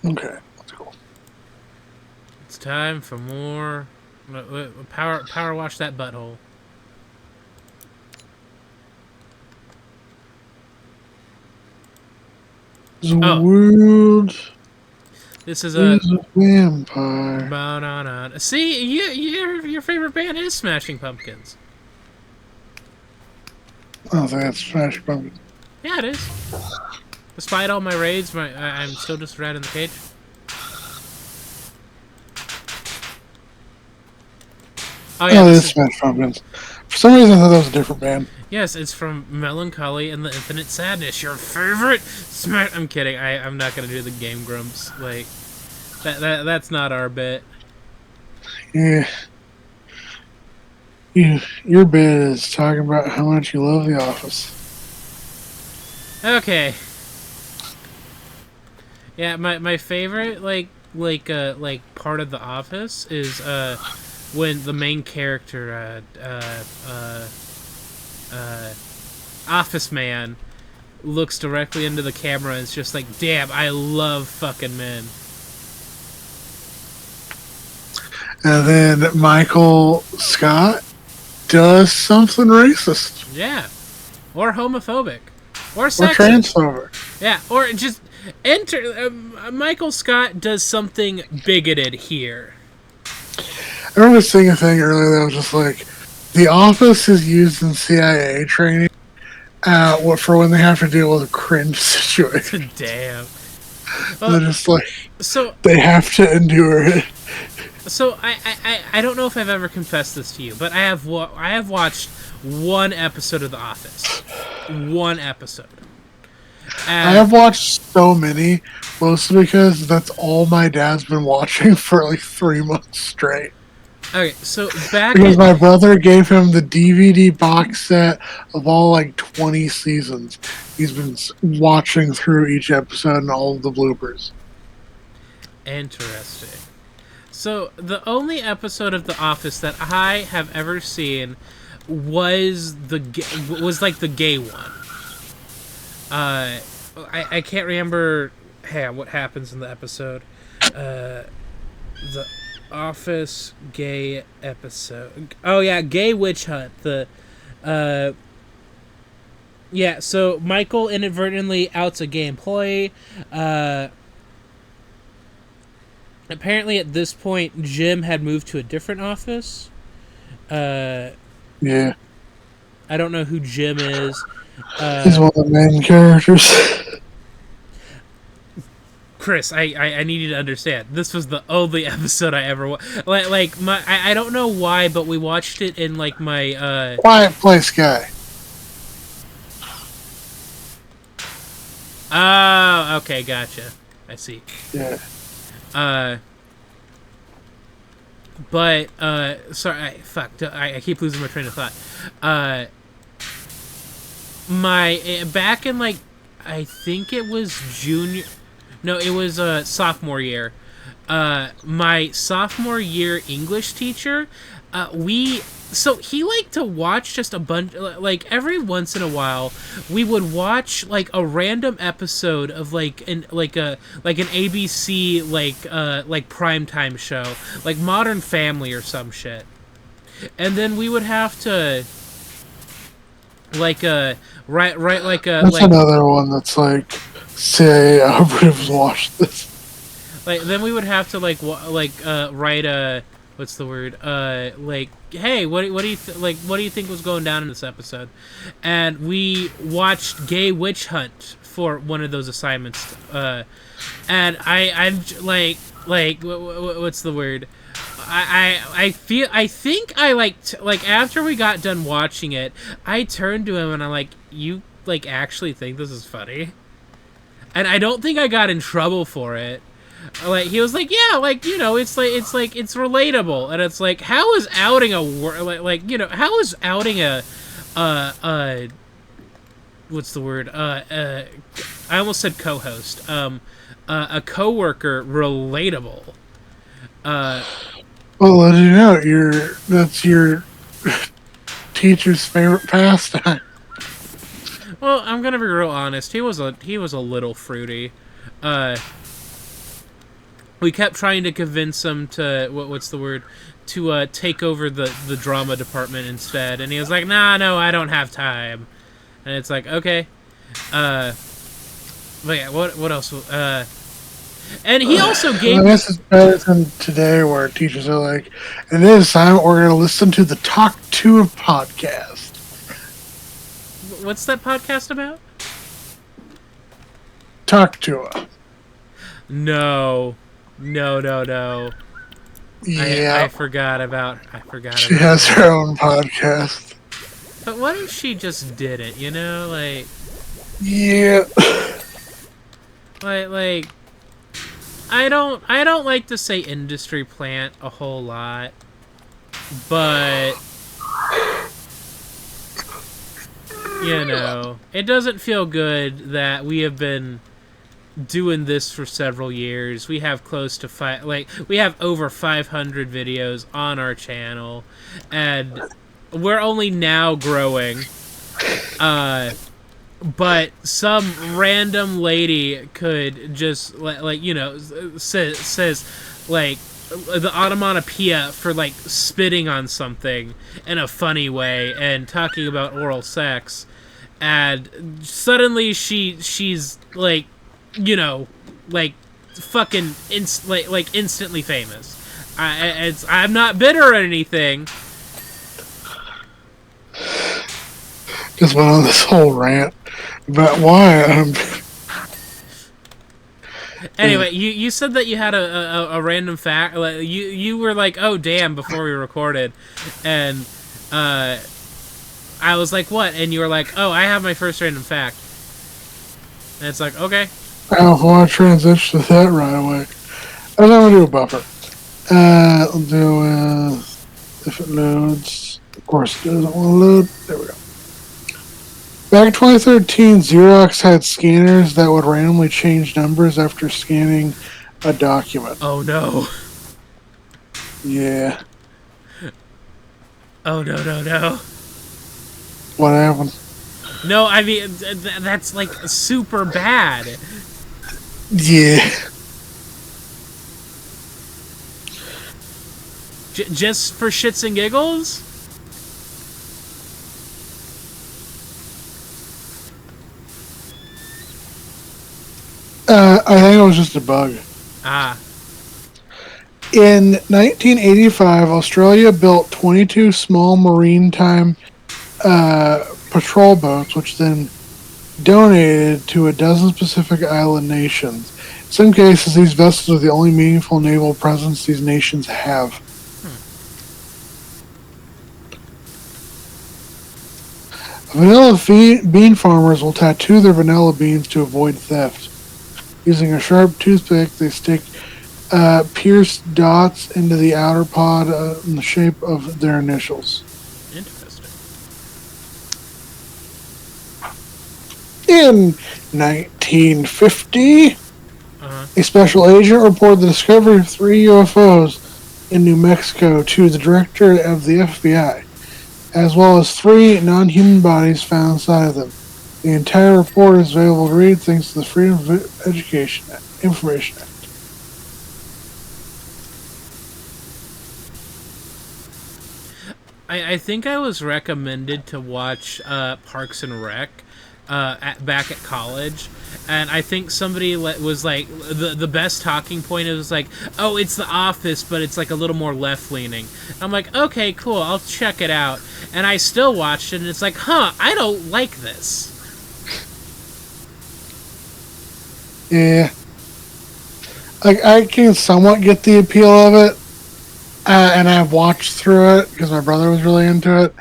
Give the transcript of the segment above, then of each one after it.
Okay, that's cool. It's time for more. Power wash that butthole. The Oh, world this is a is a vampire. banana. See, your favorite band is Smashing Pumpkins. I don't think that's Smash Pumpkins. Yeah, it is. Despite all my raids, I'm still just a rat in the cage. Oh yeah, Oh, this it's is Smash Pumpkins. For some reason, I thought that was a different band. yes, it's from Melancholy and the Infinite Sadness. Your favorite smash. I'm kidding. I'm not gonna do the Game Grumps. Like that's not our bit. Yeah, your bit is talking about how much you love The Office. Okay. Yeah, my favorite like part of The Office is when the main character Office Man looks directly into the camera and is just like, damn, I love fucking men. And then Michael Scott does something racist Yeah. Or homophobic. Or or sexist. transphobic. Yeah, or just enter. Michael Scott does something bigoted here. I remember seeing a thing earlier that was just like, The Office is used in CIA training for when they have to deal with a cringe situation. Damn. They're Well, just like, so they have to endure it. so I don't know if I've ever confessed this to you, but I have watched one episode of The Office. One episode. I And have watched so many, mostly because that's all my dad's been watching for like 3 months straight. okay, so back Because at my brother gave him the DVD box set of all like 20 seasons. He's been watching through each episode and all of the bloopers. interesting. So the only episode of The Office that I have ever seen was like the gay one. I can't remember what happens in the episode. The Office gay episode. Oh yeah, gay witch hunt. Uh, yeah. So Michael inadvertently outs a gay employee. Apparently, at this point, Jim had moved to a different office. Uh, Yeah. I don't know who Jim is. He's one of the main characters. Chris, I need you to understand. This was the only episode I ever like my I don't know why, but we watched it in like my Quiet Place guy. oh, okay, gotcha. I see. Yeah. Uh but sorry, I keep losing my train of thought. My back in like I think it was junior no, it was sophomore year. My sophomore year English teacher, we so he liked to watch just a bunch like every once in a while we would watch like a random episode of like an ABC like primetime show like Modern Family or some shit, and then we would have to like write That's like another one that's like, CIA operatives watch this. like then we would have to write a what's the word like hey what do you like what do you think was going down in this episode, and we watched Gay Witch Hunt for one of those assignments, and I'm what's the word I think I like after we got done watching it I turned to him and I'm like, you like actually think this is funny? And I don't think I got in trouble for it. Like he was like, yeah, like you know, it's relatable, and it's like, how is outing a how is outing a what's the word I almost said co-host a coworker relatable? Well, as you know, that's your teacher's favorite pastime. Well, I'm gonna be real honest. He was a little fruity. Uh, we kept trying to convince him to what's the word, to take over the drama department instead, and he was like, "Nah, no, I don't have time." And it's like, okay, but yeah, what else? And he also gave. I guess it's better than today, where teachers are like, "And this time we're going to listen to the Talk To podcast." What's that podcast about? Talk to her. No. Yeah, I forgot about. she has her own podcast. But what if she just did it? You know, like. Yeah. Like. I don't like to say industry plant a whole lot, but you know, it doesn't feel good that we have been doing this for several years. We have close to we have over 500 videos on our channel, and we're only now growing. But some random lady could just like you know says like the onomatopoeia for like spitting on something in a funny way and talking about oral sex, and suddenly she's like, you know, like fucking like instantly famous. I'm not bitter or anything. Just went on this whole rant about why Anyway, you said that you had a random fact. Like, you were like, "Oh damn!" before we recorded, and I was like, "What?" And you were like, "Oh, I have my first random fact." And it's like, okay. I don't want to transition to that right away. I'm going to do a buffer. I'll do if it loads. Of course, it doesn't want to load. There we go. Back in 2013, Xerox had scanners that would randomly change numbers after scanning a document. Oh no. Yeah. Oh no. What happened? No, I mean, that's like super bad. Yeah. Just for shits and giggles? I think it was just a bug. Ah. In 1985, Australia built 22 small maritime patrol boats, which then donated to a dozen Pacific Island nations. In some cases, these vessels are the only meaningful naval presence these nations have. Vanilla bean farmers will tattoo their vanilla beans to avoid theft. Using a sharp toothpick, they stick pierced dots into the outer pod in the shape of their initials. Interesting. In 1950, a special agent reported the discovery of 3 UFOs in New Mexico to the director of the FBI, as well as 3 non-human bodies found inside of them. The entire report is available to read thanks to the Freedom of Information Act. I think I was recommended to watch Parks and Rec back at college, and I think somebody was like, the best talking point was like, oh, it's The Office, but it's like a little more left-leaning. I'm like, okay, cool, I'll check it out. And I still watched it, and it's like, I don't like this. Yeah. Like, I can somewhat get the appeal of it, and I've watched through it because my brother was really into it.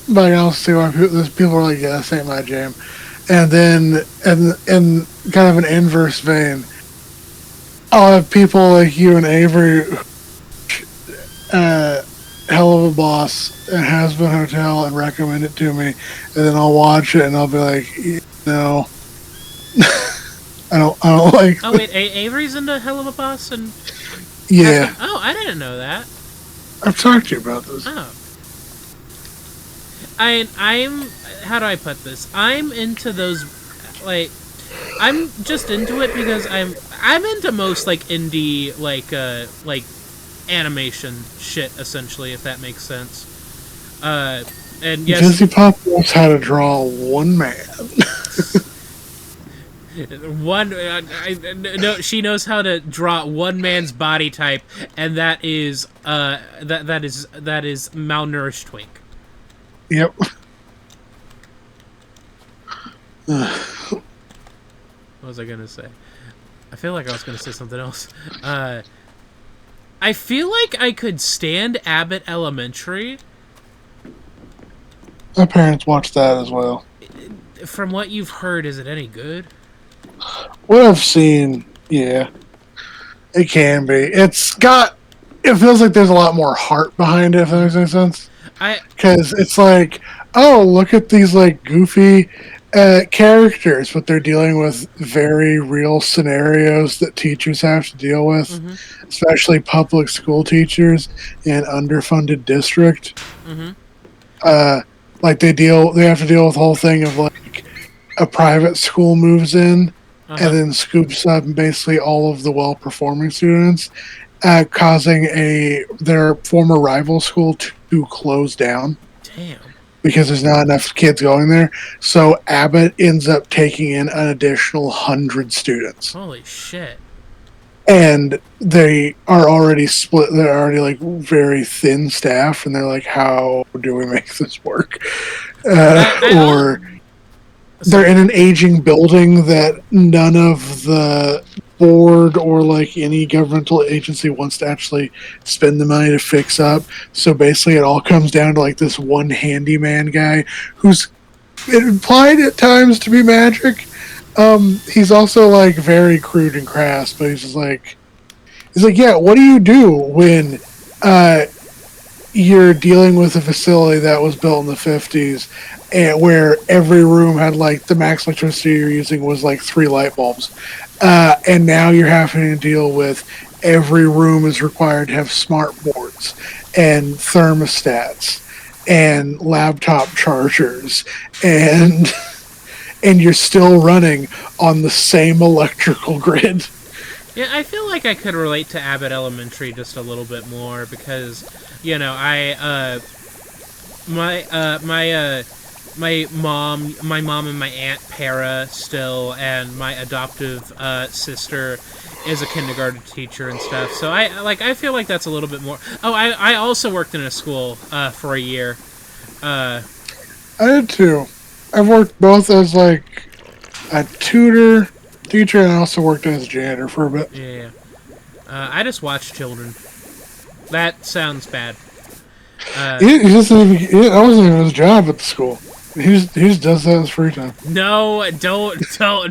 But I can also see why people are like, yeah, this ain't my jam. And then, in kind of an inverse vein, I'll have people like you and Avery, hell of a boss at Has Been Hotel, and recommend it to me, and then I'll watch it and I'll be like, no, I don't like. Oh wait, Avery's into Hell of a Boss, and yeah. Oh, I didn't know that. I've talked to you about this. Oh. I'm how do I put this? I'm into those, like, I'm just into it because I'm into most like indie like animation shit essentially, if that makes sense. And yes, Disney Pop knows how to draw one man. one no, she knows how to draw one man's body type, and that is that is malnourished twink. Yep. What was I gonna say? I feel like I was gonna say something else. I feel like I could stand Abbott Elementary. My parents watch that as well. From what you've heard, is it any good? What I've seen, yeah, it can be. It feels like there's a lot more heart behind it, if that makes any sense. I Because it's like, oh, look at these like goofy characters, but they're dealing with very real scenarios that teachers have to deal with, mm-hmm, especially public school teachers in underfunded district. mm-hmm, Uh, like they have to deal with the whole thing of like a private school moves in uh-huh. and then scoops up basically all of the well performing students, causing their former rival school to close down Damn. because there's not enough kids going there. So Abbott ends up taking in an additional 100 students. Holy shit. And they are already split. They're already like very thin staff, and they're like, "How do we make this work?" Or they're in an aging building that none of the board or like any governmental agency wants to actually spend the money to fix up. So basically, it all comes down to like this one handyman guy who's implied at times to be magic. He's also like very crude and crass, but he's like, yeah, what do you do when you're dealing with a facility that was built in the 50s and where every room had like the max electricity you're using was like 3 light bulbs, and now you're having to deal with every room is required to have smart boards and thermostats and laptop chargers and and you're still running on the same electrical grid. Yeah, I feel like I could relate to Abbott Elementary just a little bit more because, you know, my mom and my aunt Para still, and my adoptive sister is a kindergarten teacher and stuff. So I feel like that's a little bit more. Oh, I also worked in a school for a year. I did too. I've worked both as like a tutor, teacher, and I also worked as a janitor for a bit. Yeah. I just watch children. That sounds bad. He doesn't even, that wasn't even his job at the school. He just does that in his free time. No, don't, no.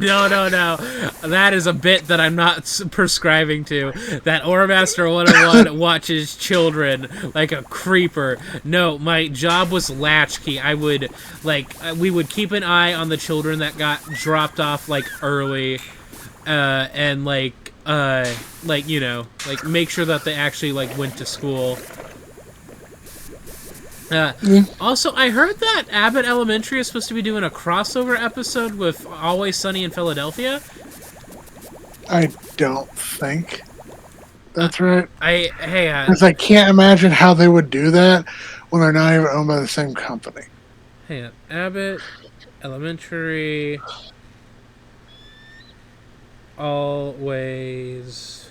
That is a bit that I'm not prescribing to. That Oremaster 101 watches children like a creeper. No, my job was latchkey. I would, we would keep an eye on the children that got dropped off, like, early, and, you know, like, make sure that they actually, like, went to school. Also, I heard that Abbott Elementary is supposed to be doing a crossover episode with Always Sunny in Philadelphia. I don't think that's right. Hey, I can't imagine how they would do that when they're not even owned by the same company. hey, Abbott Elementary, Always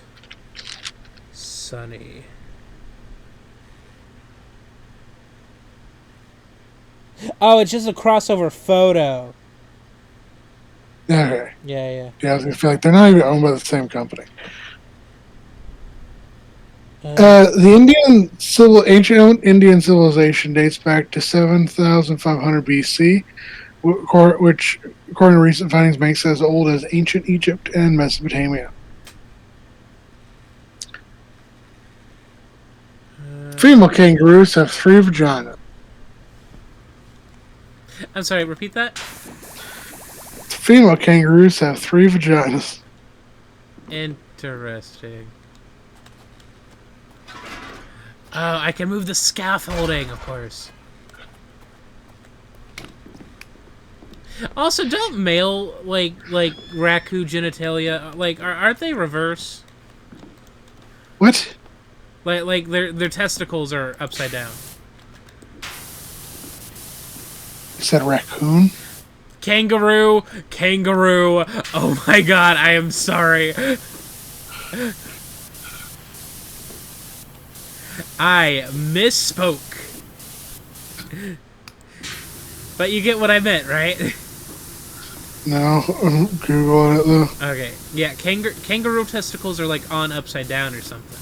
Sunny. Oh, it's just a crossover photo. Okay. Yeah. Yeah, I was gonna feel like they're not even owned by the same company. The ancient Indian civilization dates back to 7,500 BC, which, according to recent findings, makes it as old as ancient Egypt and Mesopotamia. Female kangaroos have 3 vaginas. I'm sorry, repeat that? Female kangaroos have 3 vaginas. Interesting. Oh, I can move the scaffolding, of course. Also, don't male like raccoon genitalia like aren't they reverse? What? Like their testicles are upside down. You said raccoon? Kangaroo, kangaroo. Oh my god, I am sorry. I misspoke. But you get what I meant, right? No, I'm Googling it though. Okay. Yeah, kangaroo testicles are like on upside down or something.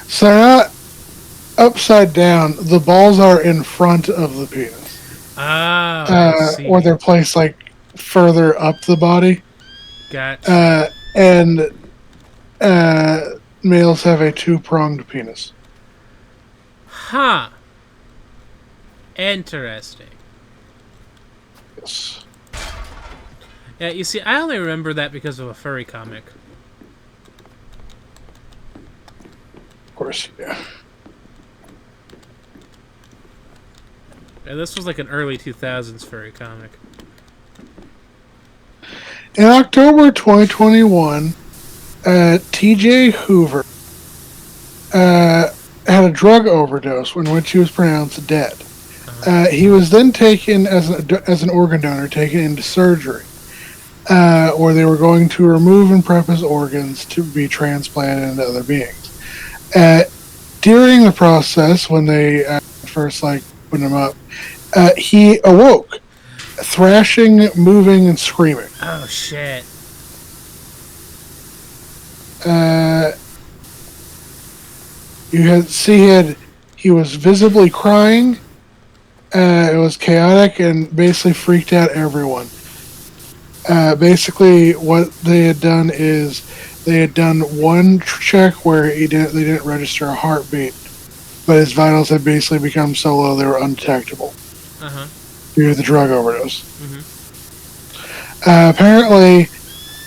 So not upside down. The balls are in front of the penis, Oh, I or see. they're placed like further up the body. Gotcha. And males have a two-pronged penis. Huh. Interesting. Yes, Yeah, you see, I only remember that because of a furry comic. of course. Yeah. Yeah, this was like an early 2000s furry comic. In October 2021, T.J. Hoover had a drug overdose in which he was pronounced dead. He was then taken as an organ donor, taken into surgery, where they were going to remove and prep his organs to be transplanted into other beings. During the process, when they first put him up, he awoke, thrashing, moving, and screaming. Oh, shit. He was visibly crying. It was chaotic and basically freaked out everyone. Basically, what they had done is they had done one check where they didn't register a heartbeat, but his vitals had basically become so low they were undetectable due to the drug overdose. Apparently,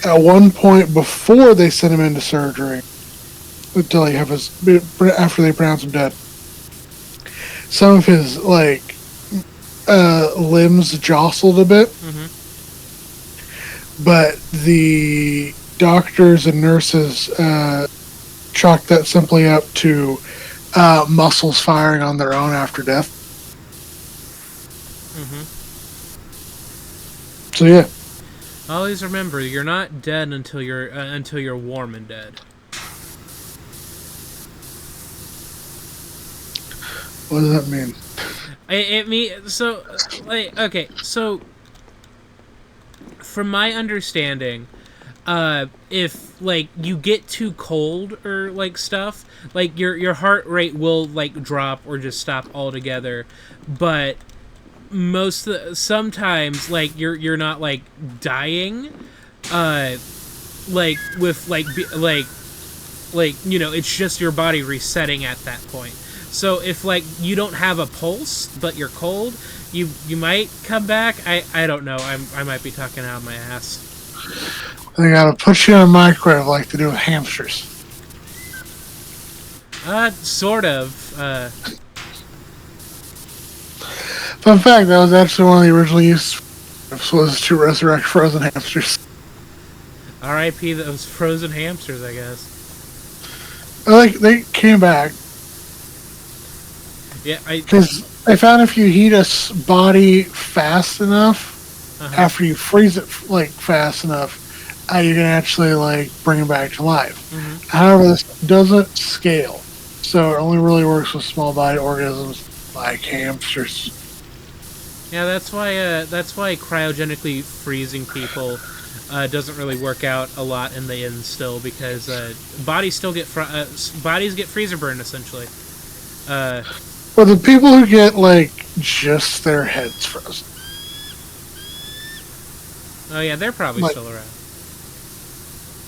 at one point before they sent him into surgery, after they pronounced him dead, some of his limbs jostled a bit. But the doctors and nurses chalked that simply up to muscles firing on their own after death. So yeah. Always remember, you're not dead until you're warm and dead. What does that mean? It means so. Okay, so from my understanding, if you get too cold or stuff, your heart rate will drop or just stop altogether. But sometimes you're not dying, with it's just your body resetting at that point. So if you don't have a pulse but you're cold, you might come back. I don't know. I might be talking out of my ass. They gotta put you in a microwave like they do with hamsters. Sort of. Fun fact: that was actually one of the original uses was to resurrect frozen hamsters. R.I.P. those frozen hamsters, I guess. They came back. Yeah, because I found if you heat a body fast enough, after you freeze it fast enough, you can actually bring it back to life. However, this doesn't scale, so it only really works with small body organisms like hamsters. Yeah, that's why cryogenically freezing people doesn't really work out a lot in the end still, because bodies get freezer burn essentially. But the people who get just their heads frozen. Oh yeah, they're probably still around.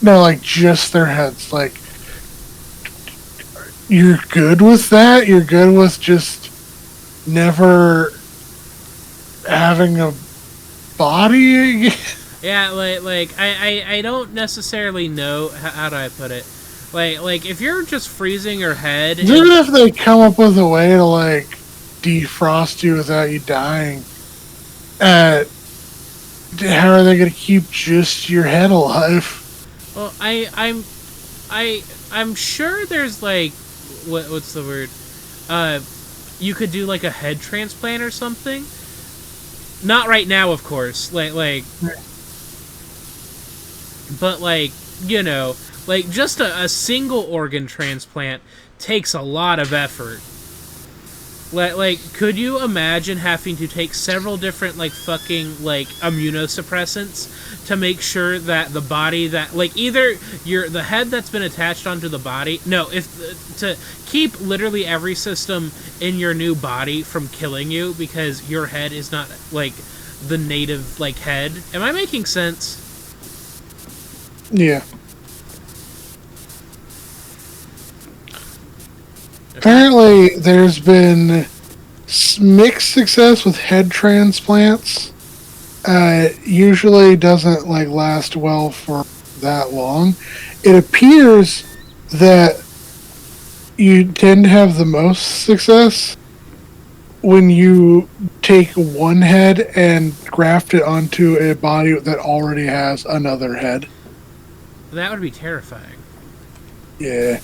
No, just their heads. You're good with that? You're good with just never having a body again. Yeah, I don't necessarily know how do I put it. Like if you're just freezing your head, Even if they come up with a way to like defrost you without you dying, how are they going to keep just your head alive? well, I'm sure there's like what's the word? You could do like a head transplant or something. Not right now, of course. But like like just a single organ transplant takes a lot of effort. Like, could you imagine having to take several different like fucking like immunosuppressants to make sure that the body that like either the head that's been attached onto the body, no, if to keep literally every system in your new body from killing you because your head is not like the native like head. Am I making sense? Yeah. Apparently, there's been mixed success with head transplants. Usually doesn't like last well for that long. It appears that you tend to have the most success when you take one head and graft it onto a body that already has another head. That would be terrifying. Yeah.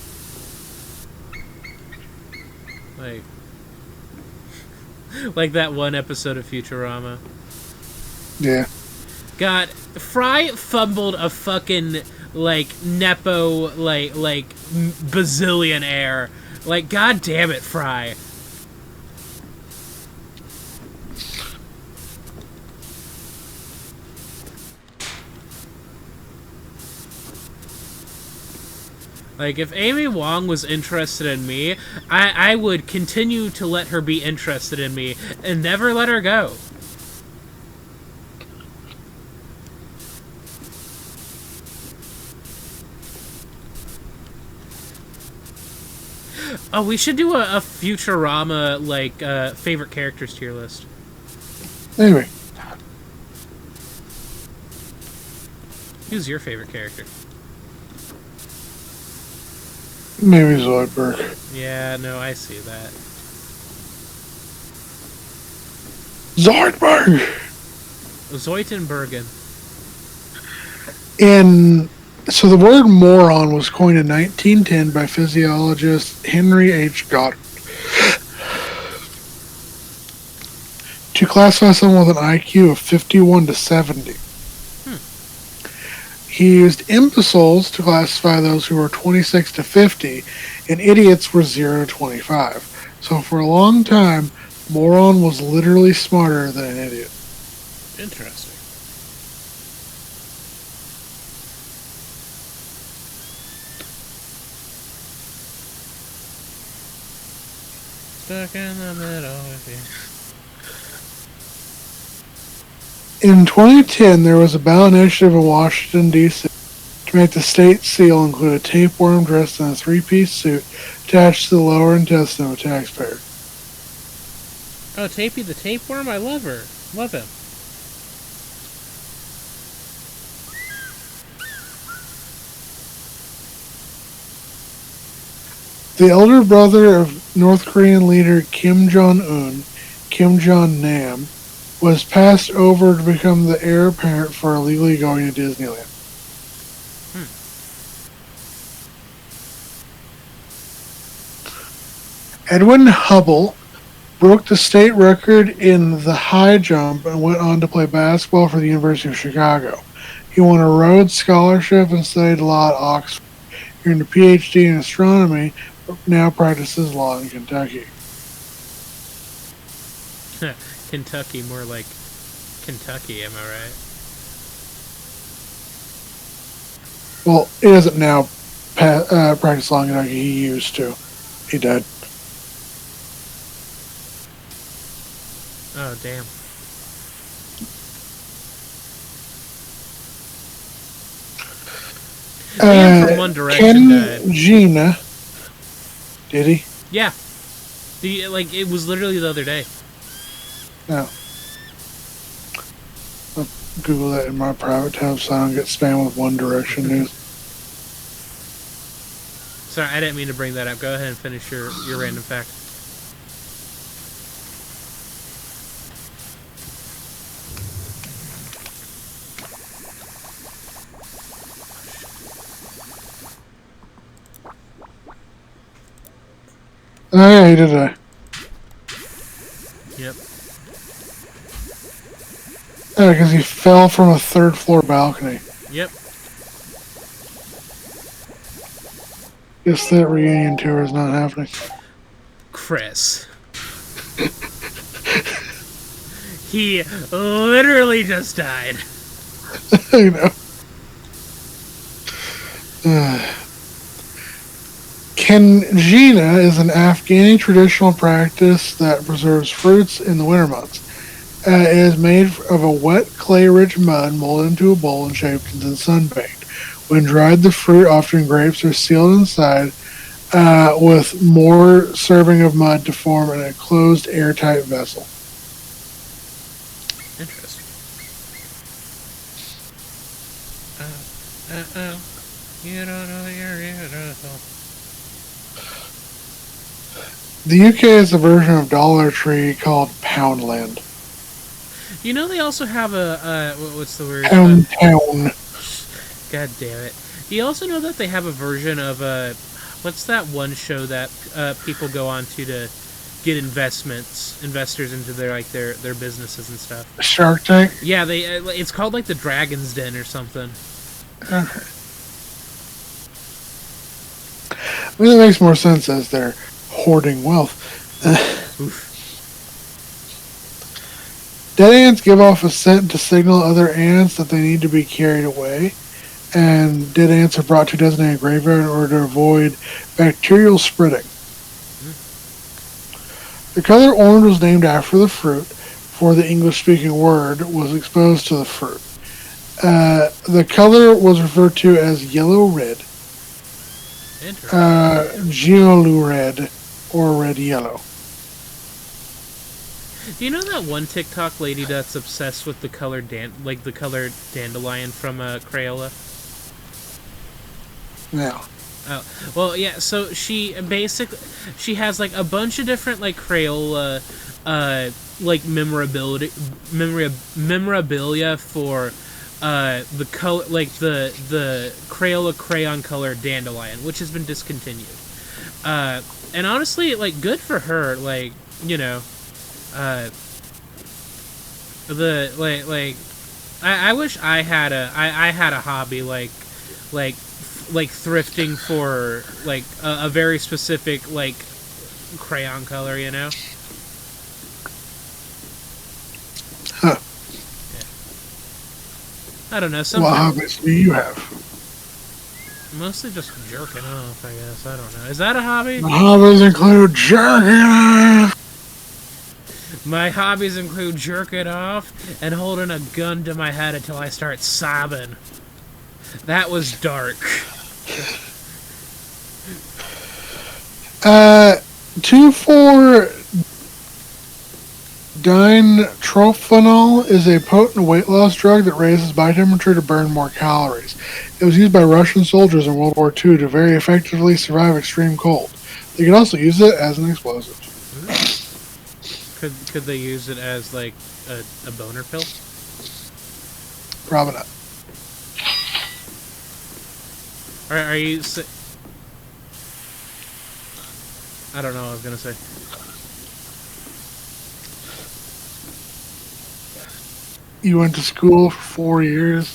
Like that one episode of Futurama. Yeah. God, Fry fumbled a fucking like nepo like bazillionaire. Like, god damn it, Fry. Like, if Amy Wong was interested in me, I would continue to let her be interested in me and never let her go. Oh, we should do a Futurama, like, favorite characters tier list. Anyway. Who's your favorite character? Maybe Zoidberg. Yeah, no, I see that. Zoidberg! Zoitenbergen. So the word moron was coined in 1910 by physiologist Henry H. Goddard to classify someone with an IQ of 51 to 70. He used imbeciles to classify those who were 26 to 50, and idiots were 0 to 25. So for a long time, moron was literally smarter than an idiot. Interesting. Stuck in the middle with you. In 2010, there was a ballot initiative in Washington, D.C. to make the state seal include a tapeworm dressed in a three-piece suit attached to the lower intestine of a taxpayer. Oh, Tapey the tapeworm? I love her. Love him. The elder brother of North Korean leader Kim Jong-un, Kim Jong-nam, was passed over to become the heir apparent for illegally going to Disneyland. Edwin Hubble broke the state record in the high jump and went on to play basketball for the University of Chicago. He won a Rhodes Scholarship and studied law at Oxford. He earned a PhD in astronomy, but now practices law in Kentucky. Kentucky, more like Kentucky, am I right? Well, he doesn't now practice law in Kentucky. He used to. He died. Oh, damn. From One Direction died. Gina. Did he? Yeah. It was literally the other day. No. Google that in my private tab so I don't get spammed with One Direction news. Sorry, I didn't mean to bring that up. Go ahead and finish your random fact. Oh yeah, he did die. Yep. Yeah, because he fell from a third floor balcony. Yep. Guess that reunion tour is not happening. Chris. He literally just died. You know. Kanjina is an Afghani traditional practice that preserves fruits in the winter months. It is made of a wet clay-rich mud molded into a bowl and shaped and then sun-baked. When dried, the fruit, often grapes, are sealed inside with more serving of mud to form in a closed, airtight vessel. Interesting. You don't know you're beautiful. The UK has a version of Dollar Tree called Poundland. You know they also have a what's the word? Pound Town. God damn it! Do you also know that they have a version of what's that one show that people go on to get investors into their businesses and stuff? Shark Tank? Yeah, it's called like the Dragon's Den or something. Okay. I mean, that makes more sense as they're hoarding wealth. Dead ants give off a scent to signal other ants that they need to be carried away, and dead ants are brought to a designated graveyard in order to avoid bacterial spreading. The color orange was named after the fruit, for the English-speaking word was exposed to the fruit. The color was referred to as yellow-red, geolu-red, or red-yellow. Do you know that one TikTok lady that's obsessed with the color the colored dandelion from Crayola? Yeah. Oh, well, yeah. So she has like a bunch of different like Crayola, like memorabilia for the color, like the Crayola crayon colored dandelion, which has been discontinued. And honestly, like, good for her. Like, you know, I wish I had a hobby like thrifting for like a very specific like crayon color, you know. Huh. Yeah. I don't know. What hobbies do you have? Mostly just jerking off, I guess. I don't know. Is that a hobby? My hobbies include jerking off. My hobbies include jerking off and holding a gun to my head until I start sobbing. That was dark. 2,4-dinetrophenol is a potent weight loss drug that raises body temperature to burn more calories. It was used by Russian soldiers in World War II to very effectively survive extreme cold. They could also use it as an explosive. Could they use it as like a boner pill? Probably not. Are you? I don't know what I was gonna say. You went to school for 4 years.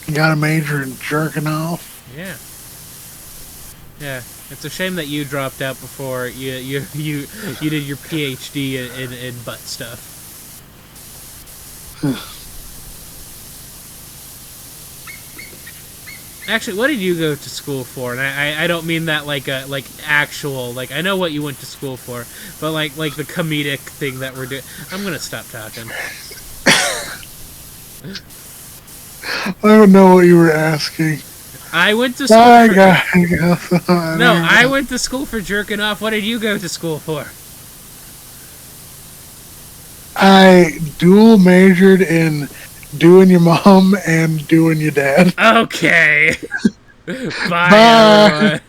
You got a major in jerking off. Yeah. Yeah. It's a shame that you dropped out before you did your PhD in butt stuff. Actually, what did you go to school for? And I don't mean that like actual, like, I know what you went to school for, but like the comedic thing that we're doing. I'm gonna stop talking. I don't know what you were asking. I went to school I went to school for jerking off. What did you go to school for? I dual majored in doing your mom and doing your dad. Okay. Bye, Bye. everyone.